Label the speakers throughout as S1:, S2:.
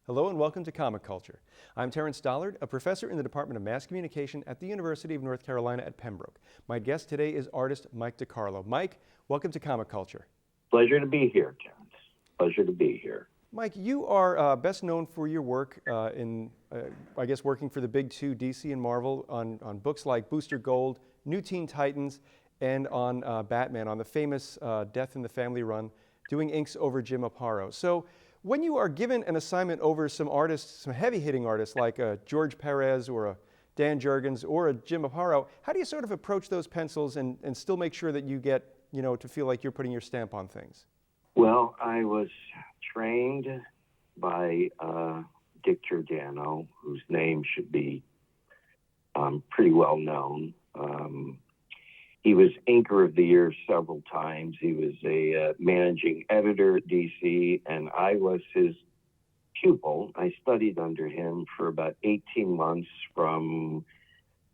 S1: Hello and welcome to Comic Culture. I'm Terrence Dollard, a professor in the Department of Mass Communication at the University of North Carolina at Pembroke. My guest today is artist Mike DeCarlo. Mike, welcome to Comic Culture.
S2: Pleasure to be here, Terrence. Pleasure to be here.
S1: Mike, you are best known for your work working for the big two, DC and Marvel, on books like Booster Gold, New Teen Titans, and on Batman, on the famous Death in the Family run, doing inks over Jim Aparo. So when you are given an assignment over some artists, some heavy-hitting artists like a George Perez or a Dan Jurgens or a Jim Aparo, how do you sort of approach those pencils and still make sure that you get, to feel like you're putting your stamp on things?
S2: Well, I was trained by Dick Giordano, whose name should be pretty well known. He was Inker of the Year several times. He was a managing editor at DC, and I was his pupil. I studied under him for about 18 months from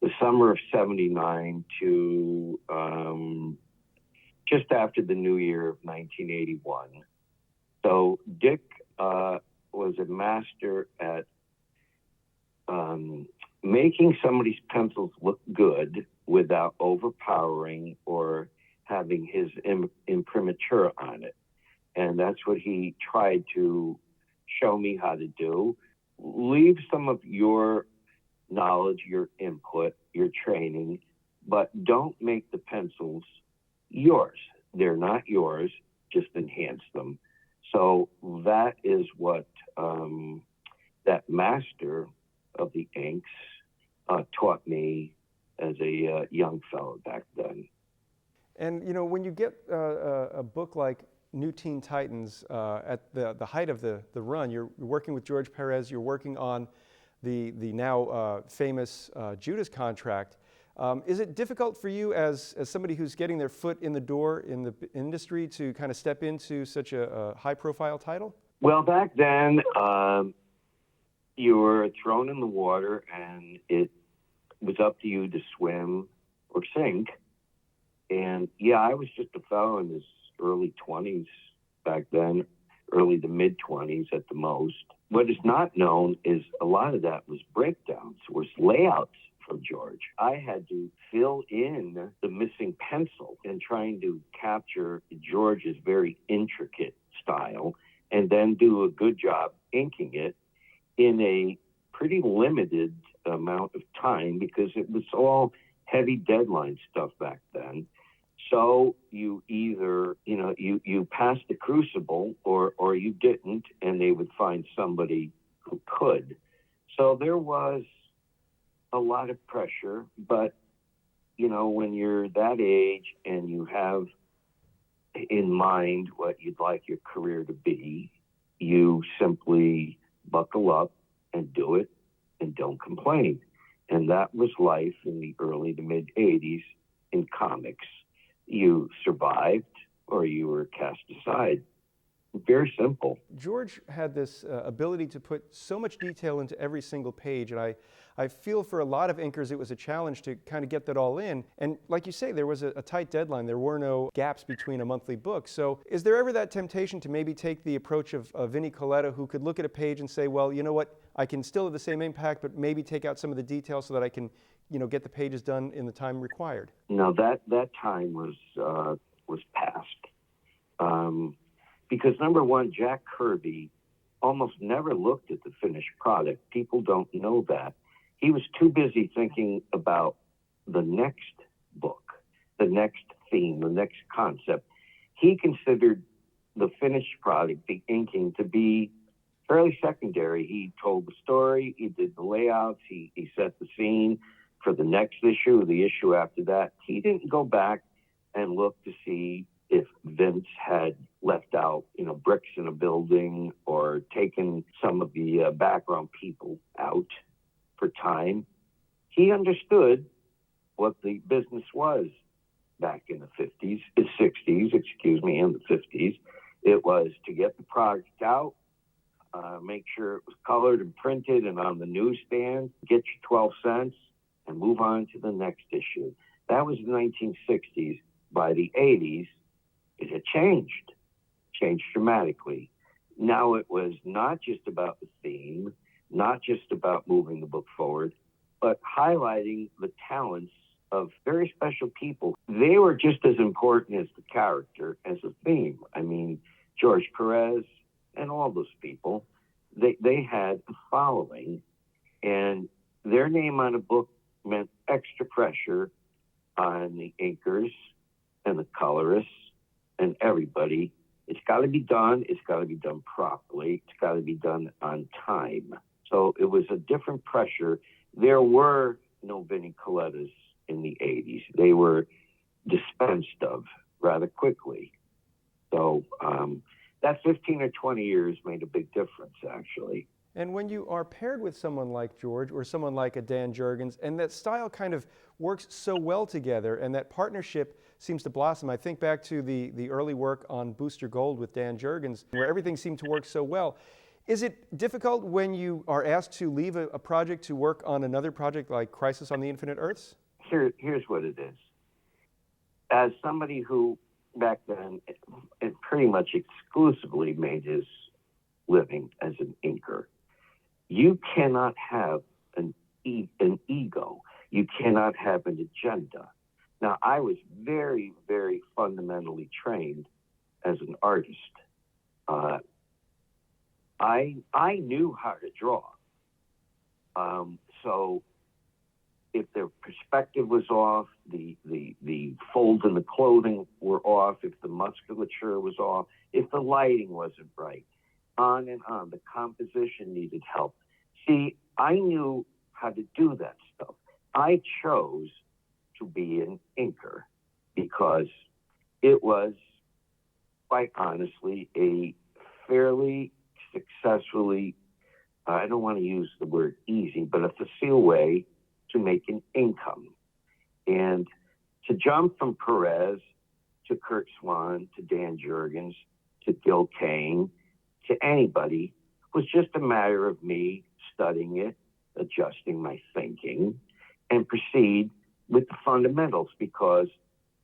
S2: the summer of '79 to just after the new year of 1981. So Dick was a master at making somebody's pencils look good without overpowering or having his imprimatur on it. And that's what he tried to show me how to do. Leave some of your knowledge, your input, your training, but don't make the pencils yours. They're not yours, just enhance them. So that is what that master of the inks taught me as a young fellow back then.
S1: And when you get a book like New Teen Titans at the height of the run, you're working with George Perez, you're working on the now famous Judas contract. Is it difficult for you as somebody who's getting their foot in the door in the industry to kind of step into such a high-profile title?
S2: Well, back then, you were thrown in the water, and it was up to you to swim or sink. And yeah, I was just a fellow in his early 20s back then, early to mid 20s at the most. What is not known is a lot of that was breakdowns, was layouts from George. I had to fill in the missing pencil and trying to capture George's very intricate style and then do a good job inking it in a pretty limited amount of time because it was all heavy deadline stuff back then. So you either, you passed the crucible or you didn't, and they would find somebody who could. So there was a lot of pressure, but, when you're that age and you have in mind what you'd like your career to be, you simply buckle up and do it and don't complain. And that was life in the early to mid 80s in comics. You survived or you were cast aside. Very simple.
S1: George had this ability to put so much detail into every single page, and I feel for a lot of inkers it was a challenge to kind of get that all in. And like you say, there was a tight deadline. There were no gaps between a monthly book. So is there ever that temptation to maybe take the approach of Vinnie Coletta, who could look at a page and say, well, you know what, I can still have the same impact, but maybe take out some of the details so that I can, get the pages done in the time required?
S2: No, that time was past. Because number one, Jack Kirby almost never looked at the finished product. People don't know that. He was too busy thinking about the next book, the next theme, the next concept. He considered the finished product, the inking, to be fairly secondary. He told the story, he did the layouts, he set the scene for the next issue, the issue after that. He didn't go back and look to see if Vince had left out, bricks in a building or taken some of the background people out for time. He understood what the business was back in the 60s, and the 50s. It was to get the product out, make sure it was colored and printed and on the newsstand, get your 12 cents, and move on to the next issue. That was the 1960s. By the 80s, it had changed dramatically. Now it was not just about the theme, not just about moving the book forward, but highlighting the talents of very special people. They were just as important as the character, as the theme. I mean, George Perez and all those people, they had a following, and their name on a book meant extra pressure on the inkers and the colorists and everybody. It's got to be done. It's got to be done properly. It's got to be done on time. So it was a different pressure. There were no Vinnie Colettas in the 80s. They were dispensed of rather quickly. So that 15 or 20 years made a big difference, actually.
S1: And when you are paired with someone like George or someone like a Dan Jurgens, and that style kind of works so well together, and that partnership seems to blossom. I think back to the early work on Booster Gold with Dan Jurgens, where everything seemed to work so well. Is it difficult when you are asked to leave a project to work on another project like Crisis on the Infinite Earths?
S2: Here's what it is. As somebody who back then it pretty much exclusively made his living as an inker, you cannot have an ego. You cannot have an agenda. Now, I was very, very fundamentally trained as an artist. I knew how to draw. So if the perspective was off, the folds in the clothing were off, if the musculature was off, if the lighting wasn't right, on and on. The composition needed help. See, I knew how to do that stuff. I chose to be an inker because it was, quite honestly, a fairly successfully, I don't want to use the word easy, but a facile way to make an income. And to jump from Perez to Curt Swan to Dan Jurgens to Gil Kane to anybody was just a matter of me studying it, adjusting my thinking, and proceed with the fundamentals because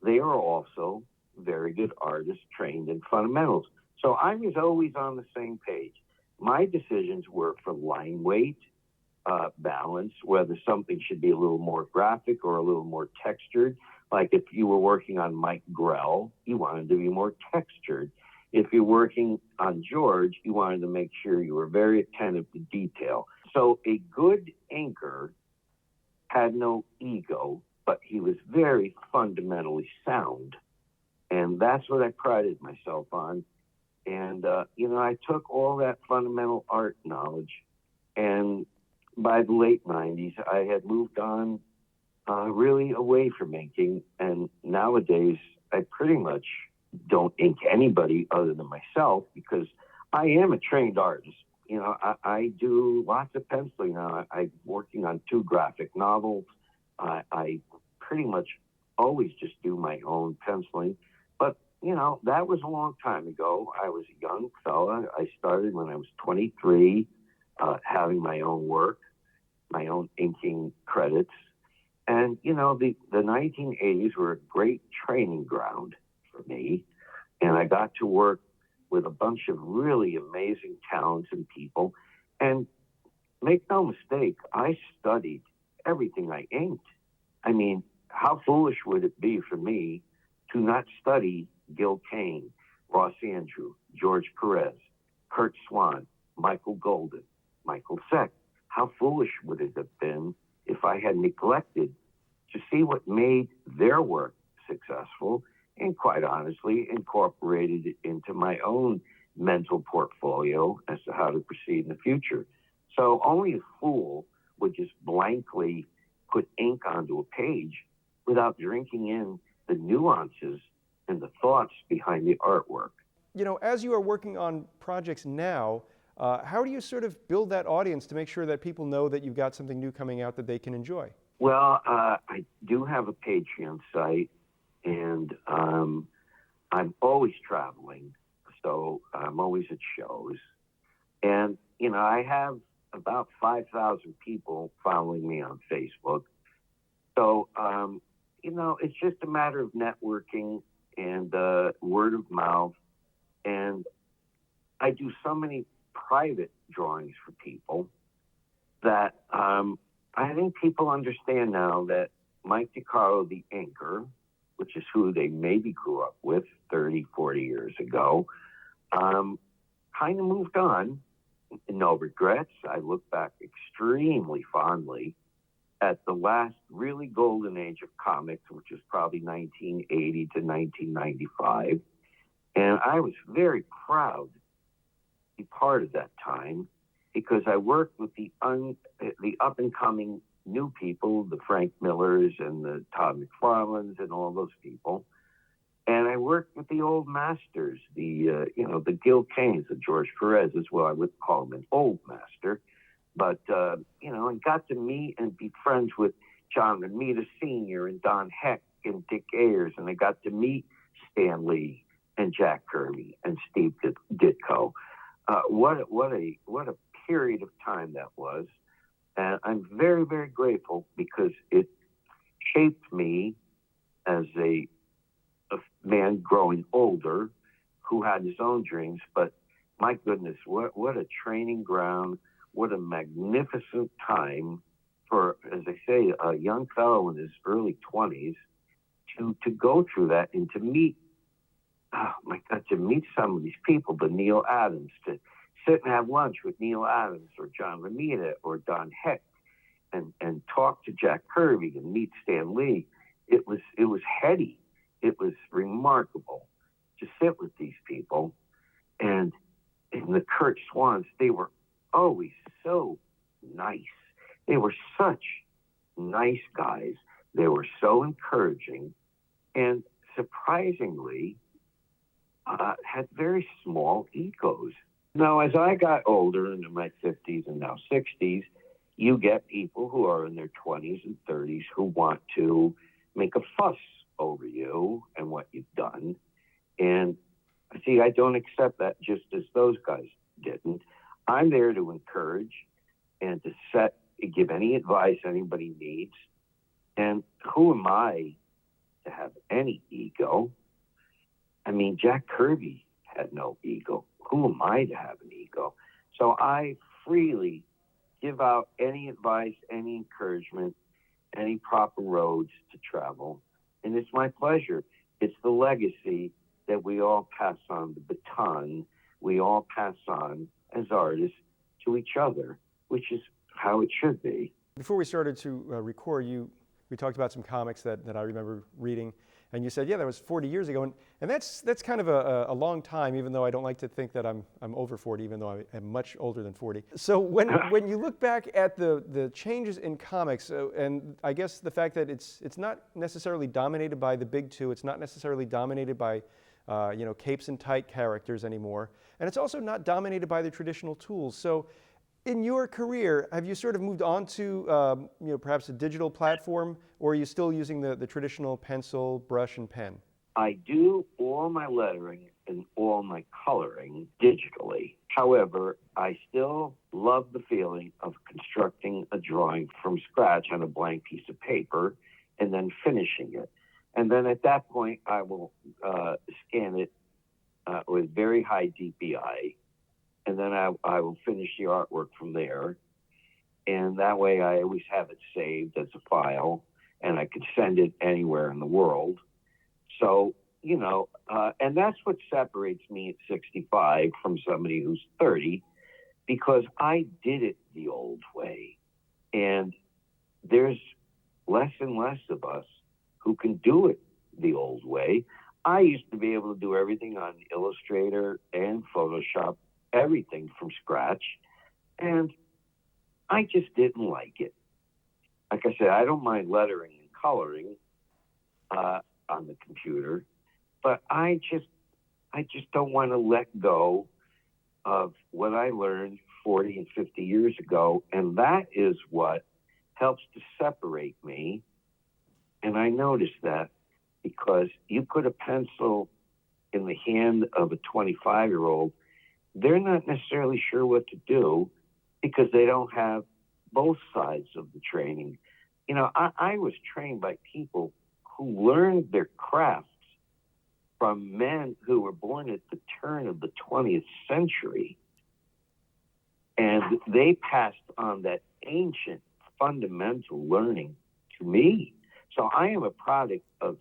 S2: they are also very good artists trained in fundamentals. So I was always on the same page. My decisions were for line weight, balance, whether something should be a little more graphic or a little more textured. Like if you were working on Mike Grell, you wanted to be more textured. If you're working on George, you wanted to make sure you were very attentive to detail. So a good inker had no ego, but he was very fundamentally sound. And that's what I prided myself on. And, I took all that fundamental art knowledge, and by the late 90s, I had moved on really away from inking. And nowadays, I pretty much don't ink anybody other than myself because I am a trained artist. I do lots of penciling now. I'm working on 2 graphic novels. I pretty much always just do my own penciling. But, that was a long time ago. I was a young fella. I started when I was 23, having my own work, my own inking credits. And, the 1980s were a great training ground for me. And I got to work with a bunch of really amazing talents and people. And make no mistake, I studied everything I inked. I mean, how foolish would it be for me to not study Gil Kane, Ross Andrew, George Perez, Curt Swan, Michael Golden, Michael Seck? How foolish would it have been if I had neglected to see what made their work successful and, quite honestly, incorporated it into my own mental portfolio as to how to proceed in the future? So only a fool would just blankly put ink onto a page without drinking in the nuances and the thoughts behind the artwork.
S1: As you are working on projects now, how do you sort of build that audience to make sure that people know that you've got something new coming out that they can enjoy?
S2: Well, I do have a Patreon site, and I'm always traveling, so I'm always at shows. And, I have about 5,000 people following me on Facebook. So, it's just a matter of networking and word of mouth. And I do so many private drawings for people that I think people understand now that Mike DeCarlo, the inker, which is who they maybe grew up with 30, 40 years ago, kind of moved on. No regrets. I look back extremely fondly at the last really golden age of comics, which was probably 1980 to 1995. And I was very proud to be part of that time because I worked with the up-and-coming new people, the Frank Millers and the Todd McFarlanes and all those people. And I worked with the old masters, the Gil Kanes, the George Perez as well. I would call him an old master. But, and got to meet and be friends with John Romita Sr. and Don Heck and Dick Ayers. And I got to meet Stan Lee and Jack Kirby and Steve Ditko. What a period of time that was. And I'm very, very grateful because it shaped me as a man growing older who had his own dreams. But my goodness, what a training ground. What a magnificent time for, as I say, a young fellow in his early 20s to go through that and to meet, oh my God, to meet some of these people, the Neil Adams, to sit and have lunch with Neil Adams or John Romita or Don Heck and talk to Jack Kirby and meet Stan Lee. It was heady. It was remarkable to sit with these people. And the Curt Swans, they were always so nice. They were such nice guys. They were so encouraging and surprisingly had very small egos. Now, as I got older into my 50s and now 60s, you get people who are in their 20s and 30s who want to make a fuss over you and what you've done. And see, I don't accept that just as those guys didn't. I'm there to encourage and to give any advice anybody needs. And who am I to have any ego? I mean, Jack Kirby had no ego. Who am I to have an ego? So I freely give out any advice, any encouragement, any proper roads to travel. And it's my pleasure. It's the legacy that we all pass on, the baton we all pass on as artists to each other, which is how it should be.
S1: Before we started to record, we talked about some comics that I remember reading, and you said, yeah, that was 40 years ago, and that's kind of a long time, even though I don't like to think that I'm over 40, even though I am much older than 40. So when you look back at the changes in comics, and I guess the fact that it's not necessarily dominated by the big two, it's not necessarily dominated by capes and tight characters anymore, and it's also not dominated by the traditional tools. So in your career, have you sort of moved on to perhaps a digital platform, or are you still using the traditional pencil, brush, and pen?
S2: I do all my lettering and all my coloring digitally. However, I still love the feeling of constructing a drawing from scratch on a blank piece of paper and then finishing it. And then at that point, I will scan it with very high DPI. And then I will finish the artwork from there. And that way I always have it saved as a file, and I can send it anywhere in the world. So, and that's what separates me at 65 from somebody who's 30, because I did it the old way. And there's less and less of us who can do it the old way. I used to be able to do everything on Illustrator and Photoshop, everything from scratch, and I just didn't like it. Like I said, I don't mind lettering and coloring on the computer, but I just don't want to let go of what I learned 40 and 50 years ago, and that is what helps to separate me. And I noticed that because you put a pencil in the hand of a 25-year-old, they're not necessarily sure what to do because they don't have both sides of the training. I was trained by people who learned their crafts from men who were born at the turn of the 20th century. And they passed on that ancient fundamental learning to me. So I am a product of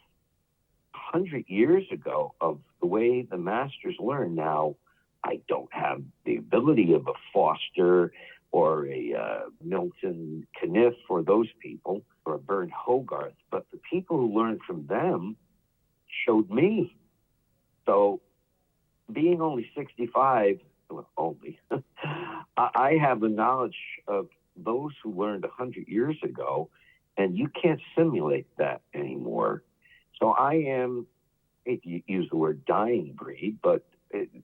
S2: 100 years ago of the way the masters learn. Now, I don't have the ability of a Foster or a Milton Caniff or those people, or a Bern Hogarth, but the people who learned from them showed me. So being only 65, well, only, I have a knowledge of those who learned 100 years ago, and you can't simulate that anymore. So I am, if you use the word dying breed, but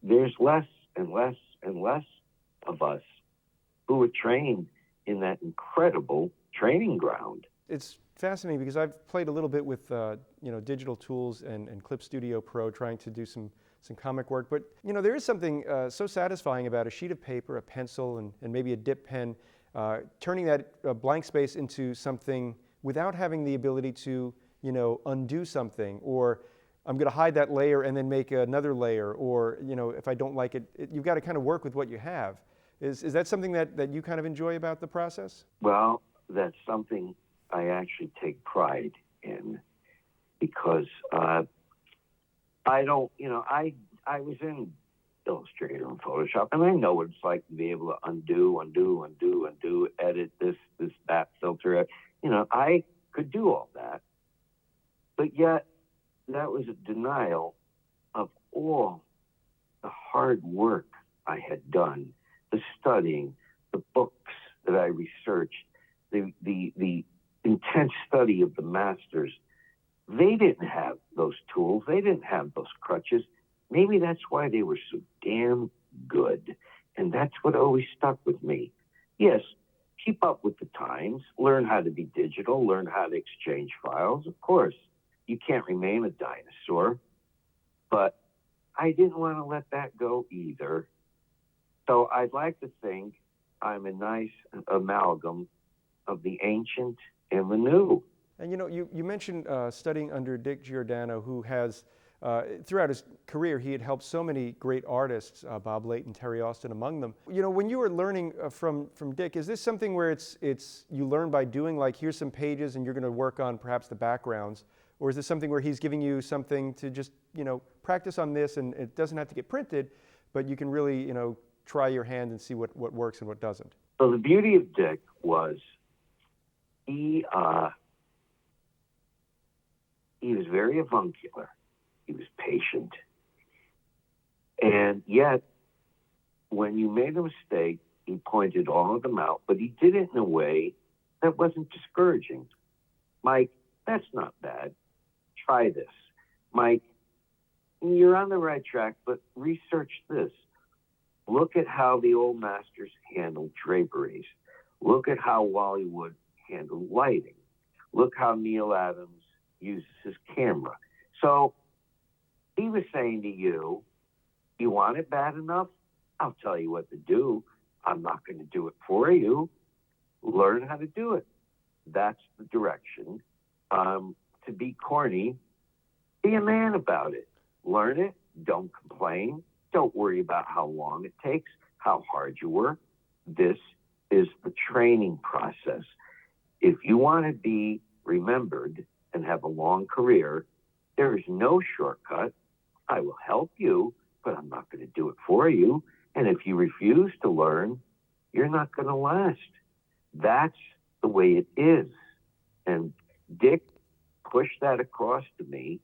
S2: there's less and less and less of us who are trained in that incredible training ground.
S1: It's fascinating because I've played a little bit with digital tools and Clip Studio Pro, trying to do some comic work. But there is something so satisfying about a sheet of paper, a pencil, and maybe a dip pen, turning that blank space into something without having the ability to undo something, or I'm going to hide that layer and then make another layer, or if I don't like it, you've got to kind of work with what you have. Is that something that you kind of enjoy about the process?
S2: Well, that's something I actually take pride in, because I don't, I was in Illustrator and Photoshop, and I know what it's like to be able to undo, edit this, that, filter. I could do all that, but yet that was a denial of all the hard work I had done, the studying, the books that I researched, the intense study of the masters. They didn't have those tools. They didn't have those crutches. Maybe that's why they were so damn good. And that's what always stuck with me. Yes, keep up with the times, learn how to be digital, learn how to exchange files. Of course, you can't remain a dinosaur. But I didn't want to let that go either. So I'd like to think I'm a nice amalgam of the ancient and the new.
S1: And you mentioned studying under Dick Giordano, who has, throughout his career, he had helped so many great artists, Bob Layton, Terry Austin among them. When you were learning from Dick, is this something where it's you learn by doing, like here's some pages and you're going to work on perhaps the backgrounds, or is this something where he's giving you something to just practice on this, and it doesn't have to get printed, but you can really try your hand and see what works and what doesn't?
S2: So the beauty of Dick was he was very avuncular. He was patient. And yet, when you made a mistake, he pointed all of them out, but he did it in a way that wasn't discouraging. Mike, that's not bad. Try this. Mike, you're on the right track, but research this. Look at how the old masters handled draperies. Look at how Wally Wood handled lighting. Look how Neil Adams uses his camera. So he was saying to you, you want it bad enough? I'll tell you what to do. I'm not going to do it for you. Learn how to do it. That's the direction. To be corny, be a man about it. Learn it. Don't complain. Don't worry about how long it takes, how hard you work. This is the training process. If you want to be remembered and have a long career, there is no shortcut. I will help you, but I'm not going to do it for you. And if you refuse to learn, you're not going to last. That's the way it is. And Dick pushed that across to me,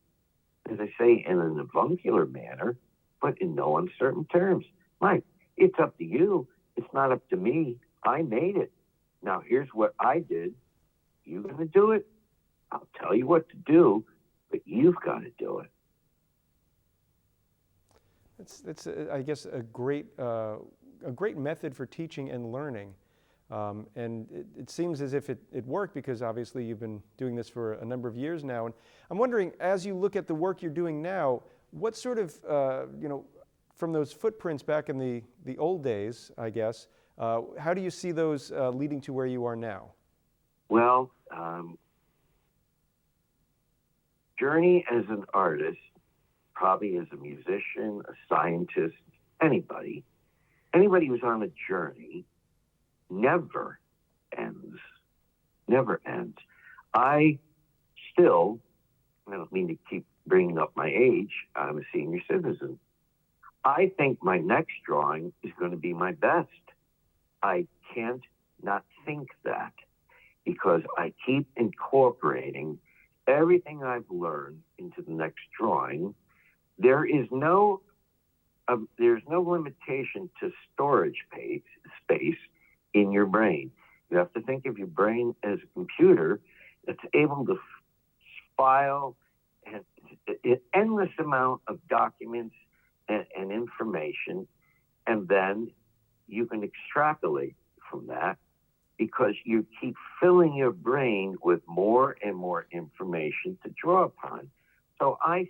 S2: as I say, in an avuncular manner, but in no uncertain terms. Mike, it's up to you. It's not up to me. I made it. Now, here's what I did. You going to do it? I'll tell you what to do, but you've got to do it.
S1: That's I guess, a great method for teaching and learning. And it seems as if it worked, because obviously you've been doing this for a number of years now. And I'm wondering, as you look at the work you're doing now, what sort of, from those footprints back in the old days, I guess, how do you see those leading to where you are now?
S2: Well, journey as an artist probably as a musician, a scientist, anybody who's on a journey never ends. Never ends. I don't mean to keep bringing up my age. I'm a senior citizen. I think my next drawing is going to be my best. I can't not think that because I keep incorporating everything I've learned into the next drawing. There's no limitation to storage space in your brain. You have to think of your brain as a computer that's able to file an endless amount of documents and information, and then you can extrapolate from that because you keep filling your brain with more and more information to draw upon. So I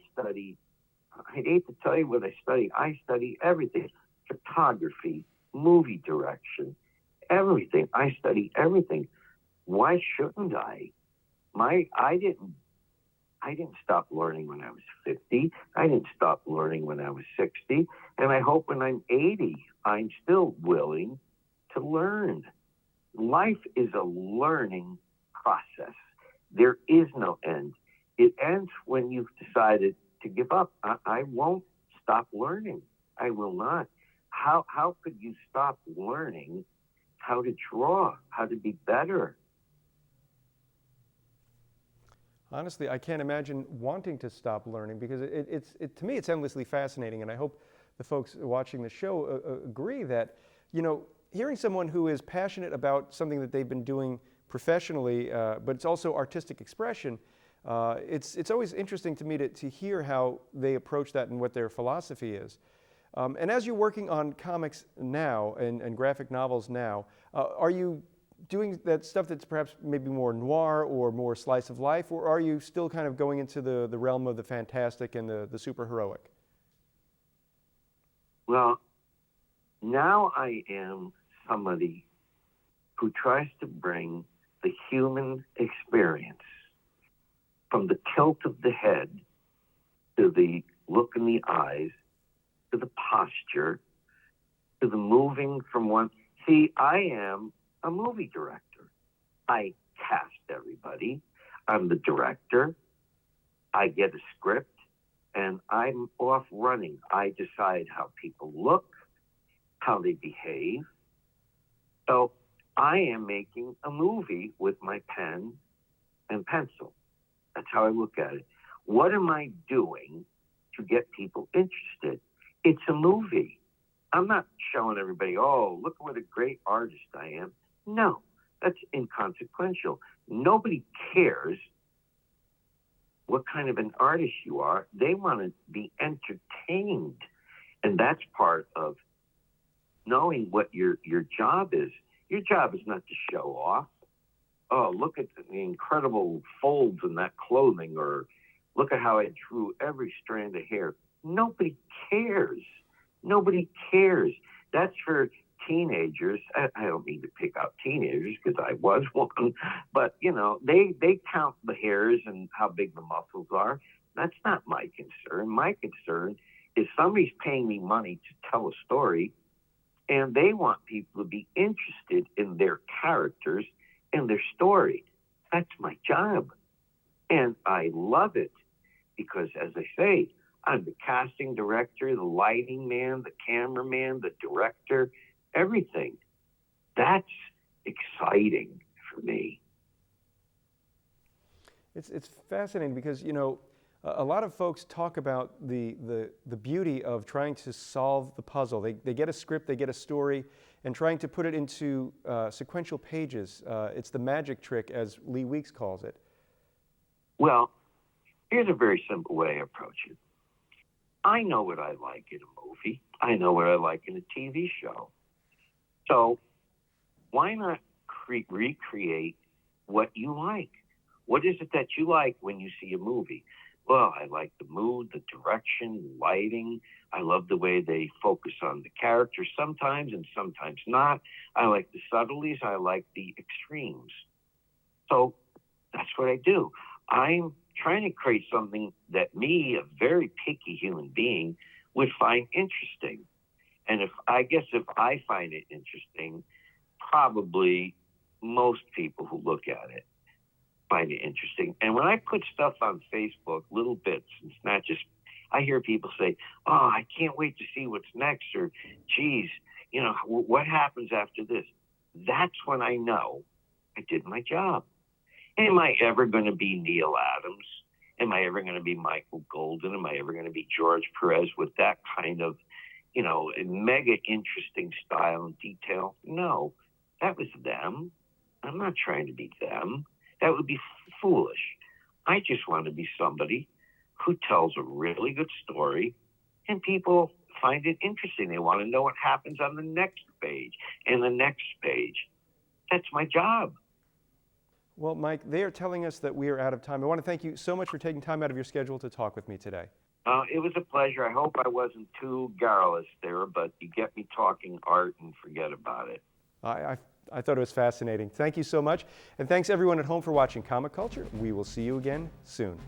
S2: hate to tell you what I study everything, photography, movie direction, everything. I study everything. Why shouldn't I? I didn't stop learning when I was 50. I didn't stop learning when I was 60. And I hope when I'm 80, I'm still willing to learn. Life is a learning process. There is no end. It ends when you've decided to give up. I won't stop learning. I will not. How could you stop learning how to draw, how to be better?
S1: Honestly, I can't imagine wanting to stop learning because to me, it's endlessly fascinating. And I hope the folks watching the show agree that, hearing someone who is passionate about something that they've been doing professionally, but it's also artistic expression, it's always interesting to me to hear how they approach that and what their philosophy is. And as you're working on comics now and graphic novels now, are you doing that stuff that's perhaps maybe more noir or more slice of life, or are you still kind of going into the realm of the fantastic and the super heroic?
S2: Well, now I am somebody who tries to bring the human experience from the tilt of the head to the look in the eyes to the posture to the moving from one. See, I am a movie director. I cast everybody. I'm the director. I get a script and I'm off running. I decide how people look, how they behave. So I am making a movie with my pen and pencil. That's how I look at it. What am I doing to get people interested? It's a movie. I'm not showing everybody, oh, look what a great artist I am. No, that's inconsequential. Nobody cares what kind of an artist you are. They want to be entertained. And that's part of knowing what your job is. Your job is not to show off. Oh, look at the incredible folds in that clothing, or look at how I drew every strand of hair. Nobody cares. Nobody cares. That's for teenagers. I don't mean to pick out teenagers because I was one, but they count the hairs and how big the muscles are. That's not my concern. My concern is somebody's paying me money to tell a story, and they want people to be interested in their characters and their story. That's my job. And I love it because, as I say, I'm the casting director, the lighting man, the cameraman, the director, everything. That's exciting for me.
S1: It's fascinating because, a lot of folks talk about the beauty of trying to solve the puzzle. They get a script, they get a story, and trying to put it into sequential pages. It's the magic trick, as Lee Weeks calls it.
S2: Well, here's a very simple way I approach it. I know what I like in a movie. I know what I like in a TV show. So why not recreate what you like? What is it that you like when you see a movie? Well, I like the mood, the direction, lighting. I love the way they focus on the characters sometimes and sometimes not. I like the subtleties. I like the extremes. So that's what I do. I'm trying to create something that me, a very picky human being, would find interesting. And if I find it interesting, probably most people who look at it find it interesting. And when I put stuff on Facebook, little bits, it's not just, I hear people say, oh, I can't wait to see what's next, or geez, what happens after this? That's when I know I did my job. Am I ever going to be Neil Adams? Am I ever going to be Michael Golden? Am I ever going to be George Perez with that kind of, mega interesting style and detail? No, that was them. I'm not trying to be them. That would be foolish. I just want to be somebody who tells a really good story and people find it interesting. They want to know what happens on the next page and the next page. That's my job.
S1: Well, Mike, they are telling us that we are out of time. I want to thank you so much for taking time out of your schedule to talk with me today.
S2: It was a pleasure. I hope I wasn't too garrulous there, but you get me talking art and forget about it.
S1: I thought it was fascinating. Thank you so much. And thanks everyone at home for watching Comic Culture. We will see you again soon.